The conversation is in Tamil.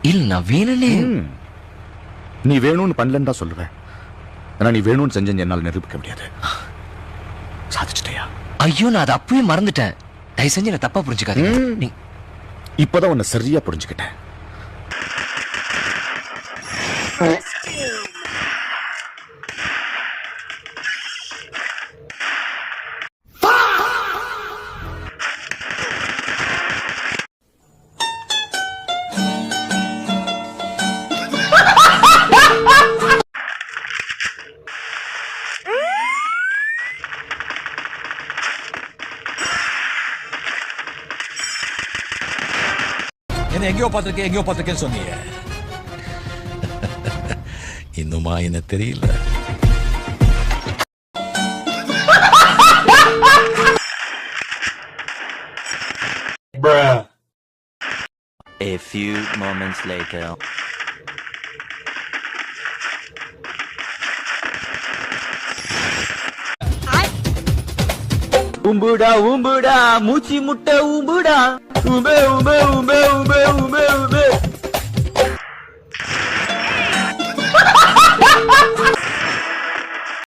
இல்ல நான் வேணும்னே. நீ வேணும்னு பண்ணலன்னு தான் சொல்லுவேன். ஆனா நீ வேணும்னு செஞ்சு என்னால நிரூபிக்க முடியாது. சாதிச்சிட்டியா? ஐயோ நான் அதை அப்பவே மறந்துட்டேன். தயவு செஞ்சு என்ன தப்பா புரிஞ்சுக்காதீங்க. நீ இப்பதான் உன்னை சரியா புரிஞ்சுக்கிட்டேன். என்ன எங்கேயோ பார்த்திருக்கேன்னு சொன்னீங்க. இன்னுமா என்ன தெரியல. A few moments later. உம்புடா மூச்சி முட்டை உம்புடா உம்பே உம்பே உம்பே உம்பே உம்பே உம்பே